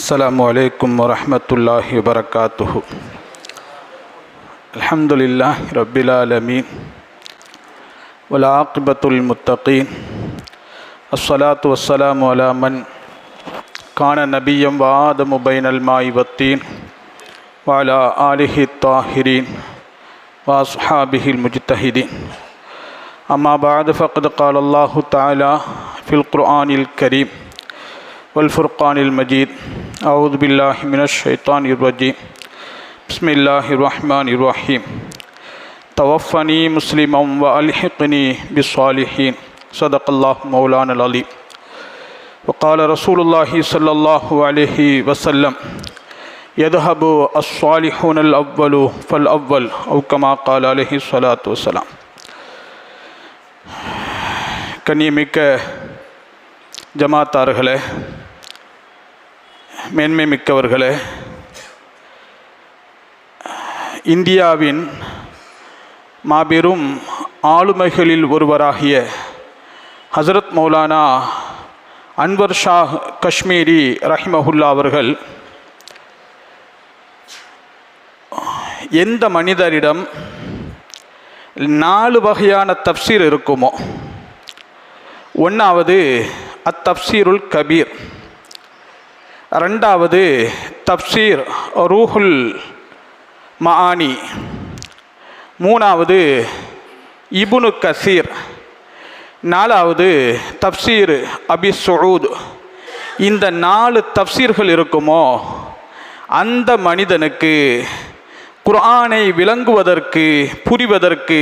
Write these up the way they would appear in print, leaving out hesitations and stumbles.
அஸ்ஸலாமு அலைக்கும் வரஹ்மத்துல்லாஹி வபரகாத்துஹு. அல்ஹம்துலில்லாஹி ரப்பில் ஆலமீன் வல் ஆகிபத்துல் முத்தகீன். அஸ்ஸலாத்து வஸ்ஸலாமு அலா மன் கான நபிய்யம் வ ஆதமு பைனல் மாஇ வத்தீன் வ அலா ஆலிஹி த்தாஹிரீன் வ அஸ்ஹாபிஹில் முஜ்தஹிதீன். அம்மா பஅது ஃபக்கத் கால அல்லாஹு தஆலா ஃபில் குர்ஆனில் கரீம் வல்ஃபுர்கானில் மஜீத். அஊது பில்லாஹி மினஷ் ஷைத்தானிர் ரஜீம். பிஸ்மில்லாஹிர் ரஹ்மானிர் ரஹீம். தவஃபனி முஸ்லிமன் வ அல்ஹிக்னி பிஸ்ஸாலிஹீன். ஸதகல்லாஹு மௌலானல் அலீம். வகால ரசூலுல்லாஹி ஸல்லல்லாஹு அலைஹி வஸல்லம் யذهபு அஸ்ஸாலிஹூனல் அவ்வலு ஃபல் அவ்வல் அவ் கமா கால அலைஹி ஸலாத்து வஸலாம். கண்ணியமிக்க ஜமாத்தார்களே, மேன்மை மிக்கவர்களே, இந்தியாவின் மாபெரும் ஆளுமைகளில் ஒருவராகிய ஹசரத் மௌலானா அன்வர் ஷா காஷ்மீரி ரஹிமஹுல்லா அவர்கள் எந்த மனிதரிடம் 4 வகையான தப்சீர் இருக்குமோ, ஒன்றாவது அத்தப்சீருல் கபீர், ரெண்டாவது தப்சீர் ரூஹுல் மஆனி, மூணாவது இப்னு கசீர், நாலாவது தப்சீர் அபி சூத். இந்த 4 தப்சீர்கள் இருக்குமோ அந்த மனிதனுக்கு குர்ஆனை விளங்குவதற்கு புரிவதற்கு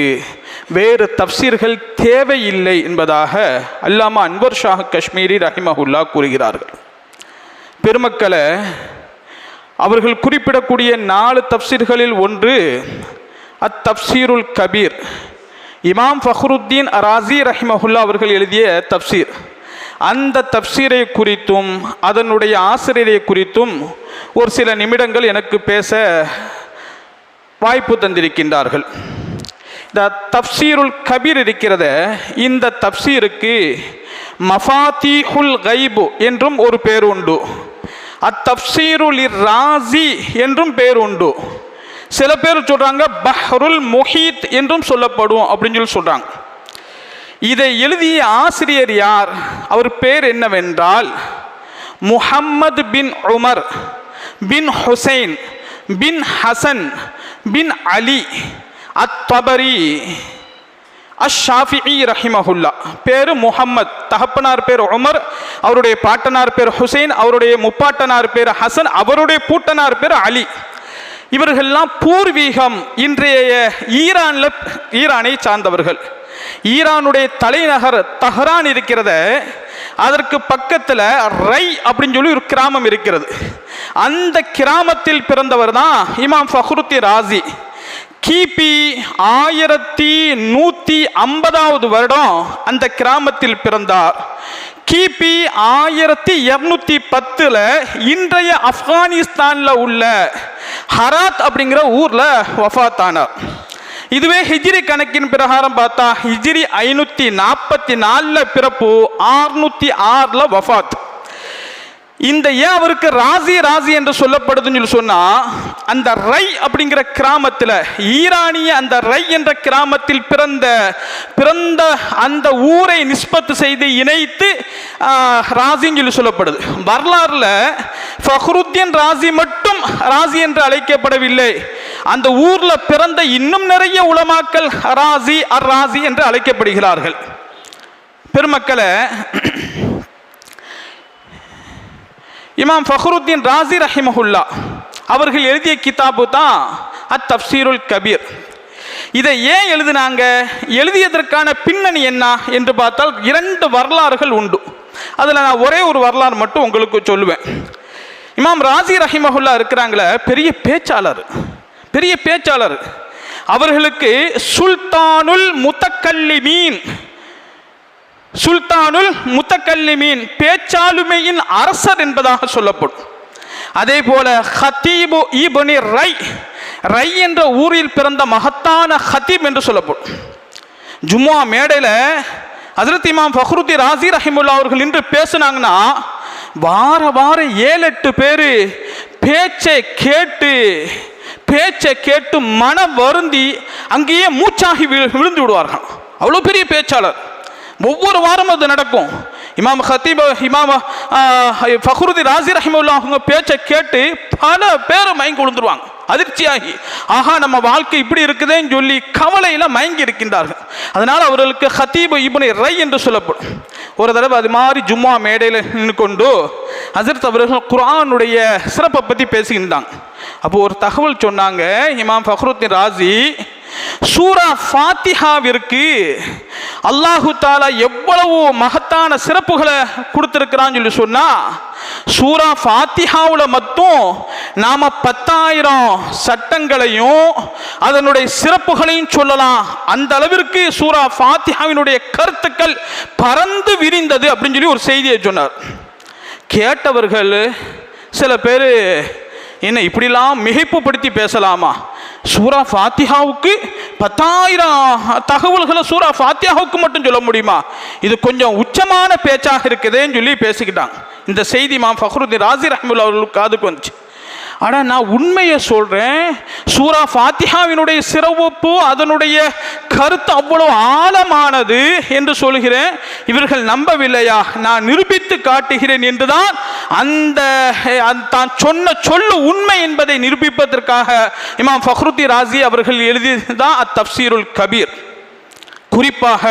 வேறு தப்சீர்கள் தேவையில்லை என்பதாக அல்லாமா அன்வர் ஷா காஷ்மீரி ரஹிமஹுல்லா கூறுகிறார்கள். பெருமக்களை, அவர்கள் குறிப்பிடக்கூடிய 4 தப்சீர்களில் ஒன்று அத்தப்சீருல் கபீர். இமாம் ஃபஹ்ருத்தீன் ராஸி ரஹிமஹுல்லா அவர்கள் எழுதிய தப்சீர். அந்த தப்சீரை குறித்தும் அதனுடைய ஆசிரியரை குறித்தும் ஒரு சில நிமிடங்கள் எனக்கு பேச வாய்ப்பு தந்திருக்கின்றார்கள். இந்த தப்சீருல் கபீர் இருக்கிறத, இந்த தப்சீருக்கு மஃபாத்தீஹுல் கைபு என்றும் ஒரு பேர் உண்டு, அத்தப்சீருல் ராஸி என்றும் பேர் உண்டு. சில பேர் சொல்றாங்க பஹ்ருல் முஹீத் என்றும் சொல்லப்படும் அப்படின்னு சொல்லி சொல்றாங்க. இதை எழுதிய ஆசிரியர் யார்? அவர் பேர் என்னவென்றால் முஹம்மது பின் உமர் பின் ஹுசைன் பின் ஹசன் பின் அலி அத்தபரி அஷாஃபிஈ ரஹிமஹுல்லா. பேரு முஹம்மத், தகப்பனார் பேர் உமர், அவருடைய பாட்டனார் பேர் ஹுசைன், அவருடைய முப்பாட்டனார் பேர் ஹசன், அவருடைய பூட்டனார் பேர் அலி. இவர்கள்லாம் பூர்வீகம் இன்றைய ஈரானை சார்ந்தவர்கள். ஈரானுடைய தலைநகர் தஹ்ரான் இருக்கிறத, அதற்கு பக்கத்தில் ரை அப்படின்னு சொல்லி ஒரு கிராமம் இருக்கிறது. அந்த கிராமத்தில் பிறந்தவர் தான் இமாம் ஃபஹ்ருத்தீன் ராஸி. கிபி 1150 வருடம் அந்த கிராமத்தில் பிறந்தார். கிபி 1210 இன்றைய ஆப்கானிஸ்தான்ல உள்ள ஹராத் அப்படிங்கிற ஊர்ல வஃபாத்தானார். இதுவே ஹிஜ்ரி கணக்கின் பிரகாரம் பார்த்தா ஹிஜ்ரி 544 பிறப்பு, 606 வஃபாத். இந்த ஏன் அவருக்கு ராஸி என்று சொல்லப்படுதுன்னு சொல்லி சொன்னா, அந்த ரை அப்படிங்கிற கிராமத்தில், ஈரானிய அந்த ரை என்ற கிராமத்தில் பிறந்த அந்த ஊரை நிஸ்பத்து செய்து இணைத்து ராஸின்னு சொல்லி சொல்லப்படுது. வரலாறுல ஃபஹ்ருத்தீன் ராஸி மட்டும் ராஸி என்று அழைக்கப்படவில்லை. அந்த ஊர்ல பிறந்த இன்னும் நிறைய உலமாக்கள் ராஸி என்று அழைக்கப்படுகிறார்கள். பெருமக்களை, இமாம் ஃபஹ்ருத்தீன் ராஸி ரஹிமஹுல்லா அவர்கள் எழுதிய கிதாபு தான் அத்தப்சீருல் கபீர். இதை ஏன் எழுதினாங்க, எழுதியதற்கான பின்னணி என்ன என்று பார்த்தால் 2 வரலாறுகள் உண்டு. அதில் நான் ஒரே ஒரு வரலாறு மட்டும் உங்களுக்கு சொல்லுவேன். இமாம் ராஸி ரஹிமஹுல்லா இருக்கிறாங்களே, பெரிய பேச்சாளர். அவர்களுக்கு சுல்தானுல் முத்தக்கல்லிமீன் பேச்சாளுமையின் அரசர் என்பதாக சொல்லப்படும். அதே போல ஹத்தீபு இப்னு ரை என்ற ஊரில் பிறந்த மகத்தான ஹத்தீப் என்று சொல்லப்படும். ஜும்மா மேடையில் ஹஜ்ரத் இமாம் ஃபஹ்ருத்தீன் ராஸி ரஹிமஹுல்லா அவர்கள் இன்று பேசினாங்கன்னா வார வாரம் 7-8 பேர் பேச்சை கேட்டு மனம் வருந்தி அங்கேயே மூச்சாகி விழுந்து விடுவார்கள். அவ்வளோ பெரிய பேச்சாளர். ஒவ்வொரு வாரம் அது நடக்கும். இமாம் ஹத்தீப் இமாம் ஃபக்ருதீன் ராஸி ரஹிமஹுல்லாஹ் அவங்க பேச்சை கேட்டு பல பேர் மயங்கி விழுந்துருவாங்க. அதிர்ச்சியாகி ஆஹா நம்ம வாழ்க்கை இப்படி இருக்குதுன்னு சொல்லி கவலையில் மயங்கி இருக்கின்றார்கள். அதனால் அவர்களுக்கு ஹத்தீப் இப்னு ரை என்று சொல்லப்படும். ஒரு தடவை அது மாதிரி ஜும்மா மேடையில் நின்று கொண்டு ஹஸரத் அவர்கள் குர்ஆனுடைய சிறப்பை பற்றி பேசுகின்றாங்க. அப்போ ஒரு தகவல் சொன்னாங்க. இமாம் ஃபக்ருதீன் ராஸி, சூரா ஃபாத்திஹாவிற்கு அல்லாஹு தாலா எவ்வளவு மகத்தான சிறப்புகளை கொடுத்திருக்கிறான்னு சொல்லி சொன்னா, சூரா ஃபாத்திஹாவில் மட்டும் நாம 10,000 சட்டங்களையும் அதனுடைய சிறப்புகளையும் சொல்லலாம். அந்த அளவிற்கு சூரா ஃபாத்திஹாவினுடைய கருத்துக்கள் பறந்து விரிந்தது அப்படின்னு சொல்லி ஒரு செய்தியை சொன்னார். கேட்டவர்கள் சில பேர், என்ன இப்படிலாம் மிகைப்புப்படுத்தி பேசலாமா? சூரா ஃபாத்திஹாவுக்கு 10,000 தகவல்களை சூரா ஃபாத்திஹாவுக்கு மட்டும் சொல்ல முடியுமா? இது கொஞ்சம் உச்சமான பேச்சாக இருக்குதுன்னு சொல்லி பேசிக்கிட்டாங்க. இந்த செய்தி இமாம் ஃபக்ருதீன் ராஸி ரஹ்மத்துல்லாஹி அவர்களுக்கு காதுக்கு வந்துச்சு. ஆனால் நான் உண்மையை சொல்கிறேன், சூரா ஃபாத்திஹாவினுடைய சிறப்பு அதனுடைய கருத்து அவ்வளோ ஆழமானது என்று சொல்கிறேன். இவர்கள் நம்பவில்லையா? நான் நிரூபித்து காட்டுகிறேன் என்றுதான் அந்த தான் சொன்ன சொல்லு உண்மை என்பதை நிரூபிப்பதற்காக இமாம் ஃபக்ருதீன் ராஸி அவர்கள் எழுதியதுதான் அத்-தஃப்சீருல் கபீர். குறிப்பாக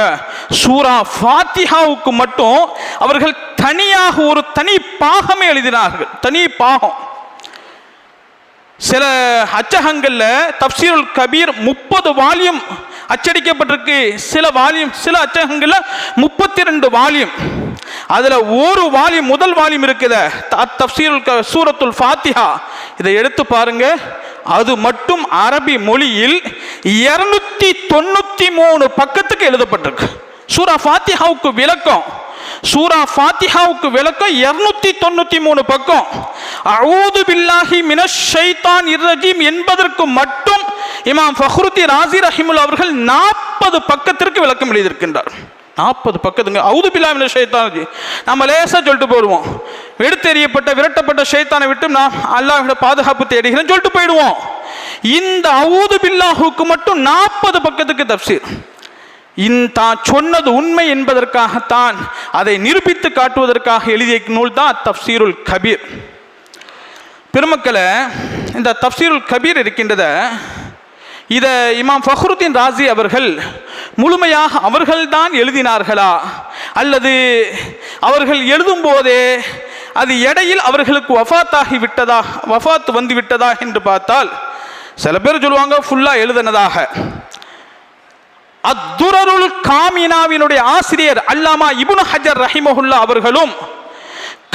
சூரா ஃபாத்திஹாவுக்கு மட்டும் அவர்கள் தனியாக ஒரு தனி பாகமே எழுதினார்கள். தனி பாகம். சில அச்சகங்களில் தஃப்சீருல் கபீர் 30 வால்யூம் அச்சடிக்கப்பட்டிருக்கு. சில அச்சகங்களில் 32 வால்யூம். அதில் ஒரு வால்யூம், முதல் வால்யூம் இருக்குது தஃப்சீருல் சூரத்துல் ஃபாத்திஹா. இதை எடுத்து பாருங்க. அது மட்டும் அரபி மொழியில் 293 பக்கத்துக்கு எழுதப்பட்டிருக்கு. சூரா ஃபாத்திஹாவுக்கு விளக்கம் 293 பக்கம். அஊது பில்லாஹி மினஷ் ஷைத்தானிர் ரஜீம் என்பதற்கு மட்டும் இமாம் ஃபக்ருதீன் ராஸி ரஹிமஹுல்லாஹ் அவர்கள் 40 பக்கத்திற்கு விளக்கம் எழுதியிருக்கின்றார். 40 பக்கத்துங்க. அஊது பில்லாஹி மினஷ் ஷைத்தானிர் ரஜீம் நம்ம லேசாக சொல்லிட்டு போயிடுவோம். விரட்டப்பட்ட ஷைத்தானை விட்டு நான் அல்லாஹ்விட பாதுகாப்பு தேடுகிறேன்னு சொல்லிட்டு போயிடுவோம். இந்த அஊது பில்லாஹுக்கு மட்டும் 40 பக்கத்துக்கு தஃப்சீர். தான் சொன்னது உண்மை என்பதற்காகத்தான், அதை நிரூபித்து காட்டுவதற்காக எழுதிய நூல் தான் தஃப்சீருல் கபீர். பெருமக்களே, இந்த தஃப்சீருல் கபீர் இருக்கின்றத இதை இமாம் ஃபக்ருதீன் ராஸி அவர்கள் முழுமையாக அவர்கள்தான் எழுதினார்களா, அல்லது அவர்கள் எழுதும் போதே அது இடையில் அவர்களுக்கு வஃபாத் வந்து விட்டதா என்று பார்த்தால், சில பேர் சொல்லுவாங்க ஃபுல்லாக எழுதினதாக. அத்துரருல் காமினாவினுடைய ஆசிரியர் அல்லாமா இப்னு ஹஜர் ரஹிமஹுல்லாஹ் அவர்களும்,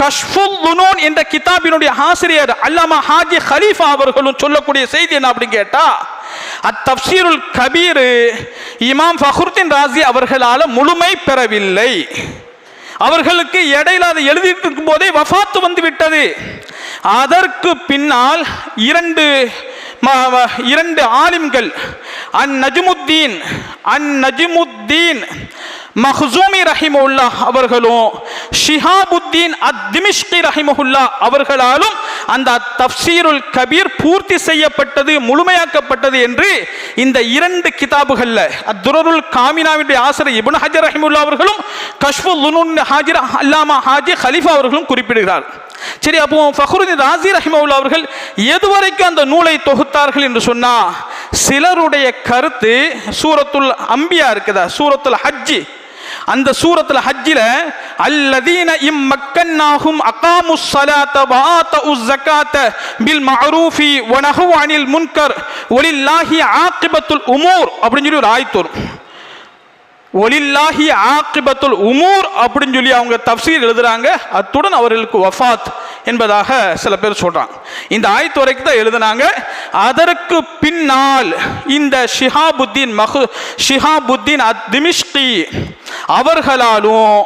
கஷ்ஃபுல் துனூன் என்ற கிதாபினுடைய ஆசிரியர் அல்லாமா ஹாஜி ஹலீஃபா அவர்களும் சொல்லக்கூடிய செய்தி என்ன அப்படின்னு கேட்டா, அத்-தஃப்சீருல் கபீர் இமாம் ஃபக்ருதீன் ராஸி அவர்களால் முழுமை பெறவில்லை. அவர்களுக்கு இடையில அதை எழுதிட்டு இருக்கும் போதே வஃபாத்து வந்து விட்டது. அதற்கு பின்னால் இரண்டு ஆலிம்கள் அன்-நஜ்முத்தீன் மஹ்சூமி ரஹிமஹுல்லாஹ் அவர்களும் ஷிஹாபுத்தீன் அத்-திமிஷ்கி ரஹிமஹுல்லாஹ் அவர்களாலும் அந்த தஃப்சீருல் கபீர் பூர்த்தி செய்யப்பட்டது, முழுமையாக்கப்பட்டது என்று இந்த 2 கிதாபுகள்ல அத்-துரருல் காமினாவுடைய ஆசிரியர் இப்னு ஹஜர் ரஹிமஹுல்லாஹ் அவர்களும் கஷ்ஃபுல் துனூன் ஹாஜிர் அல்லாமா ஹாஜி ஹலீஃபா அவர்களும் குறிப்பிடுகிறார். சரி, அப்போ ஃபக்ருதீன் ராஸி ரஹிமஹுல்லாஹ் அவர்கள் எதுவரைக்கும் அந்த நூலை தொகுத்தார்கள் என்று சொன்னா, சிலருடைய கருத்து சூரத்துல் அம்பியா இருக்குதா, சூரத்துல் ஹஜ், அந்த சூரத்துல் ஹஜ்ஜில அல்லதீன இம்மக்கன்னாஹும் அகாமுஸ் ஸலாத வ ஆதஉஸ் ஸகாத பில் மஅரூஃபி வ நஹு அனில் முன்கர் வலில்லாஹி ஆகிபத்துல் உமூர் அப்படின்னு சொல்லி ஒரு ஆயத்து வரும். ஒலில்லாஹி ஆகிபத்துல் உமூர் அப்படின்னு சொல்லி அவங்க தஃப்சீர் எழுதுறாங்க. அத்துடன் அவர்களுக்கு வஃபாத் என்பதாக சில பேர் சொல்றாங்க. இந்த ஆயத்து வரைக்கும் தான் எழுதுனாங்க. அதற்கு பின்னால் இந்த ஷிஹாபுத்தீன் அத்-திமிஷ்கி அவர்களாலும்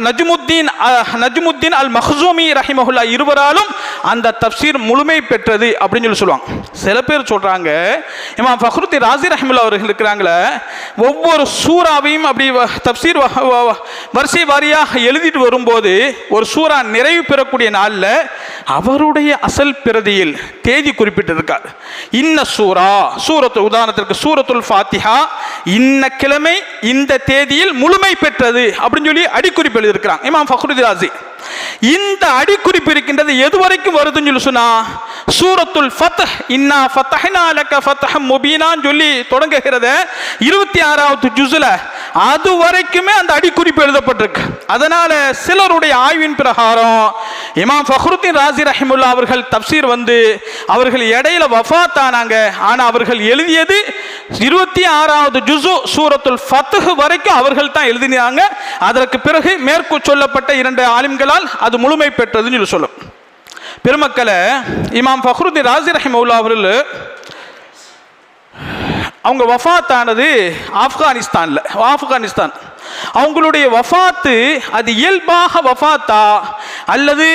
நஜ்முத்தீன் அல் மஹ்சூமி ரஹிமஹுல்லா இருவராலும் அந்த தப்சீர் முழுமை பெற்றது அப்படின்னு சொல்லி சொல்லுவாங்க. சில பேர் சொல்றாங்க, இமாம் ஃபக்ருத்தீன் ராஸி ரஹிமஹுல்லா அவர்கள் இருக்கிறாங்களே, ஒவ்வொரு சூறாவையும் அப்படி தப்சீர் வரிசை வாரியாக எழுதிட்டு வரும்போது ஒரு சூறா நிறைவு பெறக்கூடிய நாளில் அவருடைய அசல் பிரதியில் தேதி குறிப்பிட்டிருக்கார். இன்ன சூரத்து உதாரணத்திற்கு சூரத்துல் ஃபாத்திஹா இன்ன கிழமை இந்த தேதியில் முழுமை பெற்றது அப்படின்னு சொல்லி அடிக்குறிப்பு எழுதியிருக்கிறாங்க இமாம் ஃபக்ருத்தீன் ராஸி. இந்த அடிக்குறிப்பு இருக்கின்றது எது வரைக்கும் வருதுன்னு சொல்லி சொன்னா, சூரத்துல் ஃபத்ஹ் இன்னா ஃபத்ஹ்னா லக ஃபத்ஹம் முபீனான்னு சொல்லி தொடங்குகிறது 26வது ஜுஸ்ல, அது வரைக்குமே அந்த அடிக்குறிப்பு எழுதப்பட்டிருக்கு. அதனால சிலருடைய ஆய்வின் பிரகாரம் இமாம் ஃபக்ருத்தீன் ராஸி ரஹிமஹுல்லா அவர்கள் தப்சீர் அவர்கள் இடையில வஃபாத் ஆனாங்க. ஆனா அவர்கள் எழுதியது 26வது ஜுஸ் சூரத்துல் ஃபத்ஹ் வரைக்கும் அவர்கள் தான் எழுதினாங்க. அதற்கு பிறகு மேற்கு சொல்லப்பட்ட 2 ஆலிம்களால் அது முழுமை பெற்றதுன்னு சொல்லி சொல்லும். பெருமக்களே, இமாம் ஃபக்ருத்தீன் ராஸி ரஹிமஹுல்லா அவர்கள் அவங்க வஃபாத் ஆனது ஆப்கானிஸ்தான். அவங்களுடைய வஃபாத்து அது இயல்பாக வஃபாத்தா அல்லது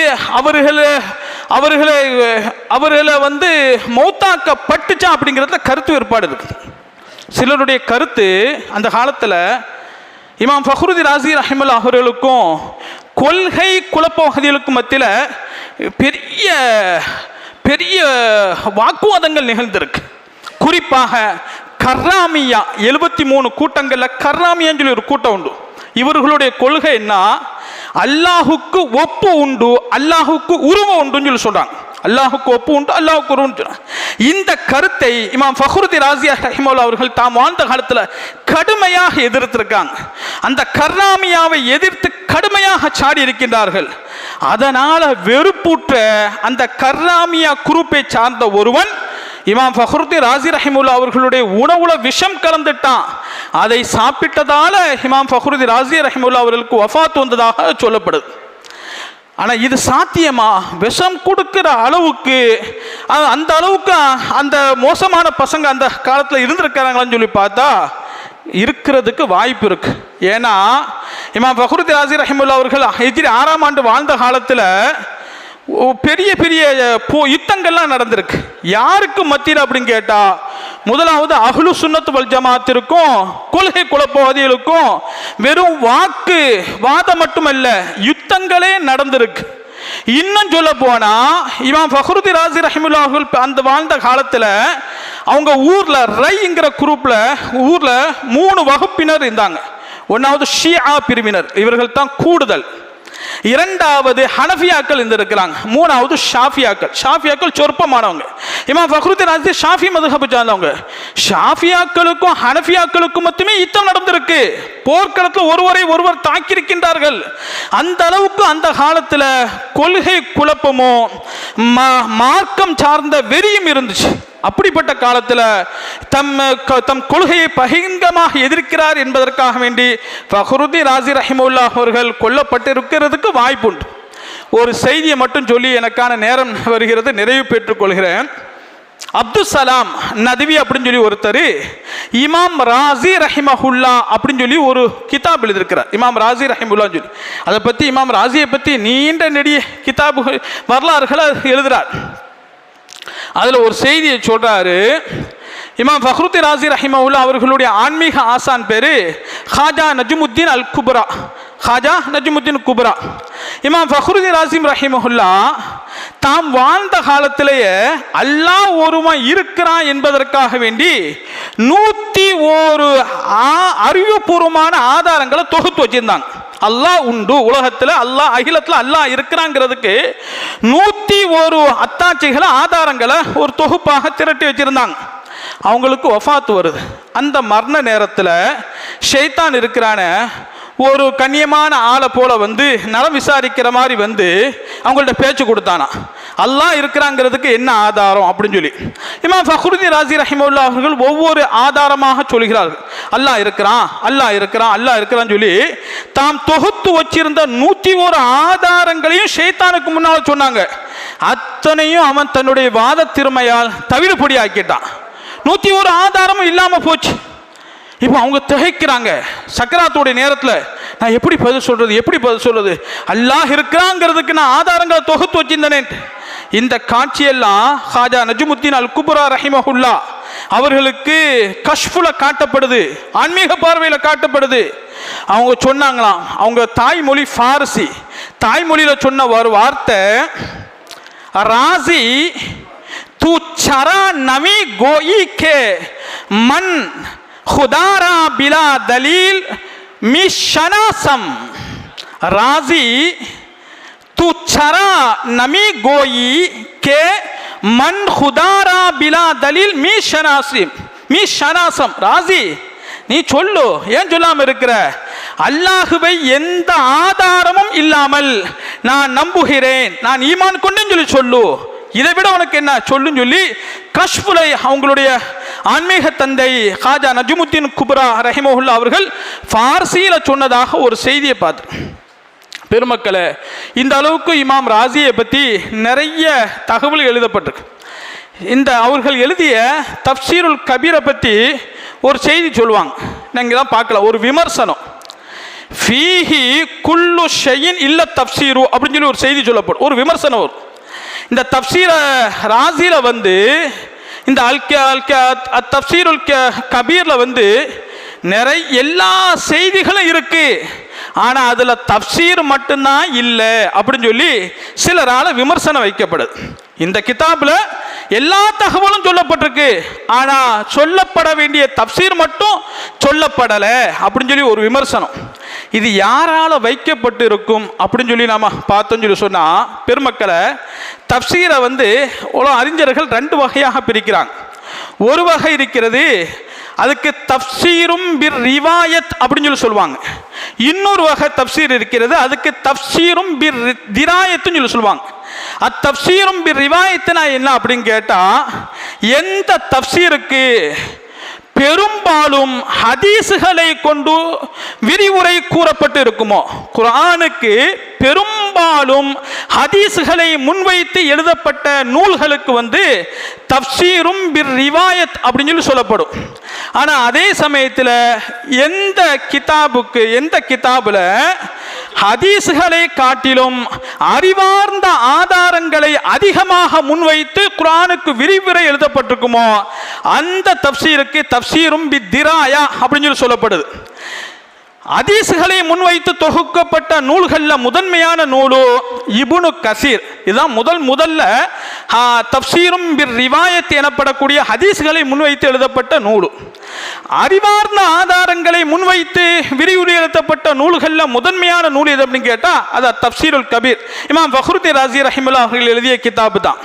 அவர்களை மௌத்தாக்கப்பட்டுச்சா அப்படிங்கிறதுல கருத்து வேறுபாடு இருக்குது. சிலருடைய கருத்து, அந்த காலத்தில் இமாம் ஃபக்ருத்தீன் ராஸி ரஹிமஹுல்லா அவர்களுக்கும் கொள்கை குழப்பவாதிகளுக்கும் மத்தியில் பெரிய பெரிய வாக்குவாதங்கள் நிகழ்ந்திருக்கு. குறிப்பாக கர்ராமியா 73 கூட்டங்களில் கர்ராமியான்னு சொல்லி ஒரு கூட்டம் உண்டு. இவர்களுடைய கொள்கை என்ன, அல்லாஹுக்கு ஒப்பு உண்டு, அல்லாஹுக்கு உருவம் உண்டுன்னு சொல்லி சொல்றாங்க. அல்லாஹுக்கு ஒப்பு உண்டு, அல்லாஹுக்கு உருவம் சொல்றாங்க. இந்த கருத்தை இமாம் ஃபக்ருத்தீன் ராஸி ரஹிமஹுல்லா அவர்கள் தாம் வாழ்ந்த காலத்தில் கடுமையாக எதிர்த்திருக்காங்க. அந்த கர்ராமியாவை எதிர்த்து கடுமையாக சாடி இருக்கின்றார்கள். அதனால வெறுப்புற்ற அந்த கர்ராமியா குரூப்பை சார்ந்த ஒருவன் இமாம் ஃபக்ருத்தீன் ராஸி ரஹிமஹுல்லா அவர்களுடைய உணவுல விஷம் கலந்துட்டான். அதை சாப்பிட்டதால இமாம் ஃபக்ருத்தீன் ராஸி ரஹிமஹுல்லா அவர்களுக்கு வஃபாத் வந்ததாக சொல்லப்படுது. ஆனா இது சாத்தியமா? விஷம் கொடுக்கிற அளவுக்கு அந்த அளவுக்கு அந்த மோசமான பசங்க அந்த காலத்தில் இருந்திருக்கிறாங்களான்னு சொல்லி பார்த்தா இருக்கிறதுக்கு வாய்ப்பு இருக்கு. ஏன்னா இமாம் ஃபக்ருத்தீன் ராஸி ரஹிமஹுல்லா அவர்கள் ஹிஜ்ரி 6ஆம் ஆண்டு வாழ்ந்த காலத்தில் பெரிய பெரிய யுத்தங்கள்லாம் நடந்திருக்கு. யாருக்கு மத்தியில் அப்படின்னு கேட்டா, முதலாவது அஹ்லு சுன்னத் வல் ஜமாத்திற்கும் கொள்கை குழப்பவாதிகளுக்கும் வெறும் வாதம் மட்டுமல்ல, யுத்தங்களே நடந்திருக்கு. இன்னும் சொல்ல போனா இமாம் ஃபக்ருத்தீன் ராஸி ரஹிமஹுல்லா அவர்கள் அந்த வாழ்ந்த காலத்துல அவங்க ஊர்ல ரைங்கிற குரூப்ல ஊர்ல 3 வகுப்பினர் இருந்தாங்க. ஒன்னாவது ஷியா பிரிவினர், இவர்கள் தான் கூடுதல். இரண்டாவது ஹனஃபியாக்கள் இருக்கிறாங்க. மூணாவது ஷாஃபியாக்கள் சொற்பமானவங்க. இமாம் ஃபக்ருத்தீன் ராஸி ஷாஃபி மதுஹபை சார்ந்தவங்க. ஷாஃபியாக்களுக்கும் ஹனஃபியாக்களுக்கும் மட்டுமே யுத்தம் நடந்திருக்கு. போர்க்களத்தில் ஒருவர் தாக்கியிருக்கின்றார்கள். அந்த அளவுக்கு அந்த காலத்தில் கொள்கை குழப்பமும் மார்க்கம் சார்ந்த வெறியும் இருந்துச்சு. அப்படிப்பட்ட காலத்தில் தம் கொள்கையை பகிரங்கமாக எதிர்க்கிறார் என்பதற்காக வேண்டி ஃபக்ருத்தீன் ராஸி ரஹிமஹுல்லா அவர்கள் கொல்லப்பட்டிருக்கிறதுக்கு வாய்ப்புண்டு. ஒரு செய்தியை மட்டும் சொல்லி எனக்கான நேரம் வருகிறது, நிறைவு பெற்றுக் கொள்கிறேன். அப்துல் சலாம் நதவி அப்படின்னு சொல்லி ஒருத்தர் இமாம் ராஸி ரஹிமஹுல்லா அப்படின்னு சொல்லி ஒரு கிதாப் எழுதியிருக்கிறார். இமாம் ராஸி ரஹிமஹுல்லான்னு சொல்லி அதை பற்றி இமாம் ராஸியை பற்றி நீண்ட நெடிய கிதாபு வரலாறுகளை எழுதுகிறார். அதில் ஒரு செய்தியை சொல்றாரு. இமாம் ஃபக்ருத்தீன் ராஸி ரஹிமஹுல்லா அவர்களுடைய ஆன்மீக ஆசான் பேரு ஹாஜா நஜ்முத்தீன் அல் குப்ரா. இமாம் ஃபக்ருத்தீன் ராஸி ரஹிமஹுல்லா தாம் வாழ்ந்த காலத்திலேயே அல்லாஹ் ஒருவன் இருக்கிறான் என்பதற்காக வேண்டி 101 அறிவுபூர்வமான ஆதாரங்களை தொகுத்து வச்சிருந்தாங்க. அல்லாஹ் உண்டு, உலகத்தில் அல்லாஹ், அகிலத்தில் அல்லாஹ் இருக்கிறாங்கிறதுக்கு 101 அத்தாட்சிகளை ஆதாரங்களை ஒரு தொகுப்பாக திரட்டி வச்சிருந்தாங்க. அவங்களுக்கு வஃபாத் வருது. அந்த மரண நேரத்தில் ஷைத்தான் இருக்கிறான ஒரு கண்ணியமான ஆளை போல நலம் விசாரிக்கிற மாதிரி அவங்கள்ட்ட பேச்சு கொடுத்தானா, அல்லாஹ் இருக்கிறாங்கிறதுக்கு என்ன ஆதாரம் அப்படின்னு சொல்லி. இமாம் ஃபக்ருத்தீன் ராஸி ரஹிமஹுல்லா அவர்கள் ஒவ்வொரு ஆதாரமாக சொல்கிறார்கள். அல்லாஹ் இருக்கிறான் சொல்லி தாம் தொகுத்து வச்சிருந்த 101 ஆதாரங்களையும் ஷைத்தானுக்கு முன்னால் சொன்னாங்க. அத்தனையும் அவன் தன்னுடைய வாத திறமையால் தவிடுபொடி ஆக்கிட்டான். 101 ஆதாரமும் இல்லாம போச்சு. இப்போ அவங்க திகைக்கிறாங்க. சக்கராத்துடைய நேரத்தில் நான் எப்படி பதில் சொல்றது? அல்லாஹ் இருக்கிறாங்கிறதுக்கு நான் ஆதாரங்களை தொகுத்து வச்சிருந்தேன். இந்த காட்சியெல்லாம் ஹாஜா நஜ்முத்தீன் அல் குப்ரா ரஹிமஹுல்லா அவர்களுக்கு கஷ்ஃபுல காட்டப்படுது, ஆன்மீக பார்வையில் காட்டப்படுது. அவங்க சொன்னாங்களாம், அவங்க தாய்மொழி ஃபாரசி, தாய்மொழியில் சொன்ன ஒரு வார்த்தை, ராசி तू चरा नवी गोई के मन खुदारा बिला दलील मिशनासम। राजी तू चरा नमी गोई के मन खुदारा बिला दलील मिशनासम। राजी நீ சொல்லு, ஏன் சொல்லாம இருக்கிற? அல்லாஹுவை எந்த ஆதாரமும் இல்லாமல் நான் நம்புகிறேன், நான் ஈமான் கொண்டேன்னு சொல்லு, இதை விட உனக்கு என்ன சொல்லுன்னு சொல்லி கஷ்ஃபுலை அவங்களுடைய ஆன்மீக தந்தை ஹாஜா நஜ்முத்தீன் குப்ரா ரஹிமஹுல்லா அவர்கள் ஃபார்சியில் சொன்னதாக ஒரு செய்தியை பார்த்து. பெருமக்களே, இந்த அளவுக்கு இமாம் ராசியை பற்றி நிறைய தகவல் எழுதப்பட்டிருக்கு. இந்த அவர்கள் எழுதிய தஃப்சீருல் கபீரை பற்றி ஒரு செய்தி சொல்லுவாங்க, நீங்கள் தான் பார்க்கலாம். ஒரு விமர்சனம், ஃபீஹி குல்லு ஷையின் இல்ல தஃப்சீரு அப்படின்னு சொல்லி ஒரு செய்தி சொல்லப்படும், ஒரு விமர்சனம் வரும். இந்த தஃப்சீர ராசியில வந்து இந்த தஃப்சீருல் கபீர்ல வந்து நிறைய எல்லா செய்திகளும் இருக்கு, ஆனா அதுல தஃப்சீர் மட்டும்தான் இல்லை அப்படின்னு சொல்லி சிலரால விமர்சனம் வைக்கப்படுது. இந்த கிதாப்ல எல்லா தகவலும் சொல்லப்பட்டிருக்கு, ஆனா சொல்லப்பட வேண்டிய தஃப்சீர் மட்டும் சொல்லப்படல அப்படின்னு சொல்லி ஒரு விமர்சனம். இது யாரால வைக்கப்பட்டு இருக்கும் அப்படின்னு சொல்லி நாம பார்த்தோம் சொல்லி சொன்னா, பெருமக்களை, தஃப்சீரை வந்து அறிஞர்கள் ரெண்டு வகையாக பிரிக்கிறாங்க. ஒரு வகை இருக்கிறது, அதுக்கு தஃப்சீரும் பிர் ரிவாயத் அப்படின்னு சொல்லி சொல்லுவாங்க. இன்னொரு வகை தஃப்சீர் இருக்கிறது, அதுக்கு தஃப்சீரும் பிர் திராயத்துன்னு சொல்லி சொல்லுவாங்க. அத்தஃப்சீரும் பிர் ரிவாயத்துனா என்ன அப்படின்னு கேட்டா, எந்த தஃப்சீருக்கு பெரும்பாலும் ஹதீஸுகளை கொண்டு விரிவுரை கூறப்பட்டு இருக்குமோ, குர்ஆனுக்கு பெரும்பாலும் ஹதீஸுகளை முன்வைத்து எழுதப்பட்ட நூல்களுக்கு வந்து தஃப்சீரும் பிர் ரிவாயத் அப்படின்னு சொல்லி சொல்லப்படும். ஆனால் அதே சமயத்தில் எந்த கிதாபில் ஹதீஸுகளை காட்டிலும் அறிவார்ந்த ஆதாரங்களை அதிகமாக முன்வைத்து குர்ஆனுக்கு விரிவுரை எழுதப்பட்டிருக்குமோ, அந்த தஃப்சீருக்கு தஃப்சீரும் பித்திராயா அப்படின்னு சொல்லி சொல்லப்படுது. ஹதீஸுகளை முன்வைத்து தொகுக்கப்பட்ட நூல்கள்ல முதன்மையான நூலு இப்னு கசீர். இதுதான் முதல்ல தஃப்சீரும் பிர் ரிவாயத் எனப்படக்கூடிய ஹதீஸுகளை முன்வைத்து எழுதப்பட்ட நூலு. அறிவார்ந்த ஆதாரங்களை முன்வைத்து விரிவுரை எழுதப்பட்ட நூல்கள்ல முதன்மையான நூல் எது அப்படின்னு கேட்டா, அது தஃப்சீருல் கபீர். இமாம் ஃபக்ருத்தீன் ராஸி ரஹிமஹுல்லாஹ் அவர்கள் எழுதிய கிதாபு தான்.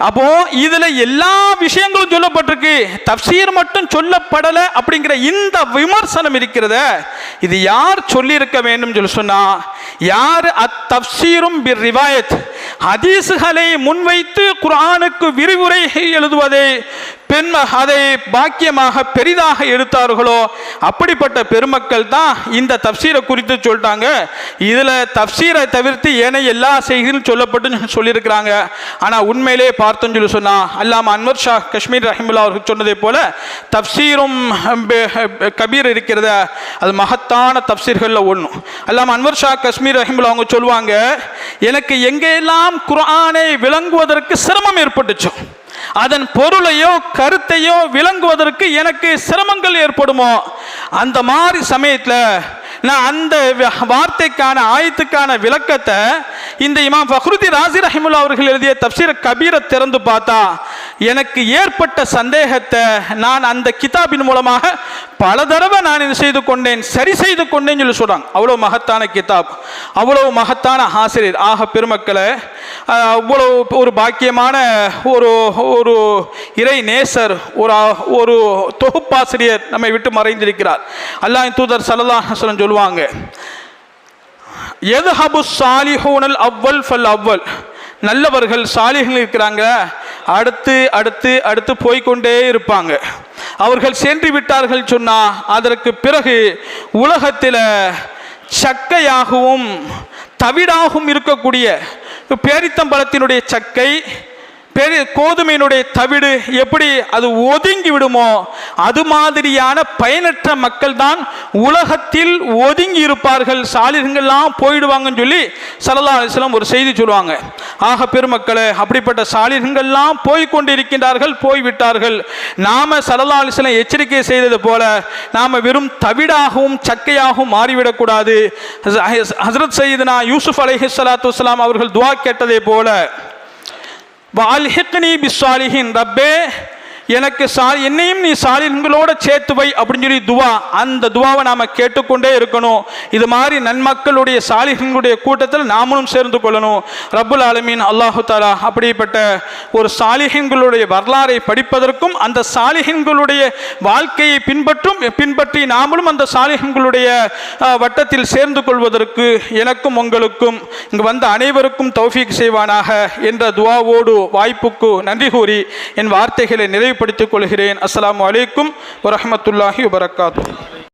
அப்போ இதுல எல்லா விஷயங்களும் சொல்லப்பட்டிருக்கு, தஃப்சீர் மட்டும் சொல்லப்படல அப்படிங்கிற இந்த விமர்சனம் இருக்கிறத, இது யார் சொல்லி இருக்க வேண்டும் சொல்லி சொன்னா, யார் அத்தஃப்சீரும் பிர் ரிவாயத் ஹதீஸுகளை முன்வைத்து குர்ஆனுக்கு விரிவுரை எழுதுவதை அதை பாக்கியமாக பெரிதாக எடுத்தார்களோ, அப்படிப்பட்ட பெருமக்கள் தான் இந்த தஃப்சீரை குறித்து சொல்லிட்டாங்க. இதுல தஃப்சீரை தவிர்த்து ஏனைய எல்லா செய்திகளும் சொல்லப்பட்டு சொல்லியிருக்கிறாங்க. ஆனா உண்மையிலே பார்த்தோம் சொல்லி சொன்னா, அல்லாமா அன்வர் ஷா காஷ்மீரி ரஹிமஹுல்லாஹ் அவர்கள் சொன்னதை போல தஃப்சீரும் கபீர் இருக்கிறத, அது மகத்தான தஃப்சீர்கள்ல ஒன்று. அல்லாமா அன்வர் ஷா காஷ்மீரி ரஹிமஹுல்லாஹ் அவங்க சொல்லுவாங்க, எனக்கு எங்கெல்லாம் குர்ஆனை விளங்குவதற்கு சிரமம் ஏற்பட்டுச்சோ, அதன் பொருளையோ கருத்தையோ விளங்குவதற்கு எனக்கு சிரமங்கள் ஏற்படுமோ, அந்த மாதிரி சமயத்தில் நான் அந்த வார்த்தைக்கான ஆயத்துக்கான விளக்கத்தை இந்த இமாம் ஃபக்ருத்தீன் ராஸி ரஹிமஹுல்லாஹ் அவர்கள் எழுதிய தஃப்சீர் கபீரை திறந்து பார்த்தா எனக்கு ஏற்பட்ட சந்தேகத்தை நான் அந்த கிதாபின் மூலமாக பல தடவை நான் இது செய்து கொண்டேன், சரி செய்து கொண்டேன்னு சொல்லி சொல்றாங்க. அவ்வளோ மகத்தான கிதாப், அவ்வளோ மகத்தான ஆசிரியர். ஆக பெருமக்களை, அவ்வளோ ஒரு பாக்கியமான ஒரு இறை நேசர், ஒரு தொகுப்பாசிரியர் நம்மை விட்டு மறைந்திருக்கிறார். அல்லாஹ்வின் தூதர் ஸல்லல்லாஹு அலைஹி வஸல்லம் சொல்லுவாங்க, யذஹபு ஸாலிஹூனல் அவ்வல் ஃபல் அவ்வல், நல்லவர்கள் சாலிஹ்கள் இருக்கிறாங்க, அடுத்து அடுத்து அடுத்து போய்கொண்டே இருப்பாங்க. அவர்கள் சென்று விட்டார்கள் சொன்னா அதற்கு பிறகு உலகத்தில் சக்கையாகவும் தவிடாகவும் இருக்கக்கூடிய பேரித்தம்பழத்தினுடைய சக்கை, பெரிய கோதுமையினுடைய தவிடு எப்படி அது ஒதுங்கி விடுமோ அது மாதிரியான பயனற்ற மக்கள் தான் உலகத்தில் ஒதுங்கி இருப்பார்கள், சாலிஹ்கள்லாம் போயிடுவாங்கன்னு சொல்லி ஸல்லல்லாஹு அலைஹி வஸல்லம் ஒரு செய்தி சொல்லுவாங்க. ஆக பெருமக்களே, அப்படிப்பட்ட சாலிஹ்கள்லாம் போய்கொண்டிருக்கின்றார்கள், போய்விட்டார்கள். நாம ஸல்லல்லாஹு அலைஹி வஸல்லம் எச்சரிக்கை செய்தது போல நாம வெறும் தவிடாகவும் சக்கையாகவும் மாறிவிடக்கூடாது. ஹஜ்ரத் சையதுனா யூசுப் அலைஹிஸ்ஸலாத்து வஸ்ஸலாம் அவர்கள் துஆ கேட்டதே போல வஅல்ஹிக்னி பிஸ்ஸாலிஹீன், ரப்பே எனக்கு என்னையும் நீ சாலிஹ்களோட சேர்த்து வை அப்படின்னு சொல்லி துவா, அந்த துவாவை நாம கேட்டுக்கொண்டே இருக்கணும். இது மாதிரி நன்மக்களுடைய சாலிஹ்களுடைய கூட்டத்தில் நாமளும் சேர்ந்து கொள்ளணும். ரப்புல் ஆலமீன் அல்லாஹு தஆலா அப்படிப்பட்ட ஒரு சாலிஹ்களுடைய வரலாறை படிப்பதற்கும் அந்த சாலிஹ்களுடைய வாழ்க்கையை பின்பற்றி நாமளும் அந்த சாலிஹ்களுடைய வட்டத்தில் சேர்ந்து கொள்வதற்கு எனக்கும் உங்களுக்கும் இங்கு வந்த அனைவருக்கும் தௌஃபீக் செய்வானாக என்ற துவாவோடு வாய்ப்புக்கு நன்றி கூறி என் வார்த்தைகளை நிறைவு படுத்திக் கொள்கிறேன். அஸ்ஸலாமு அலைக்கும் வரஹ்மத்துல்லாஹி வபரகாத்துஹு.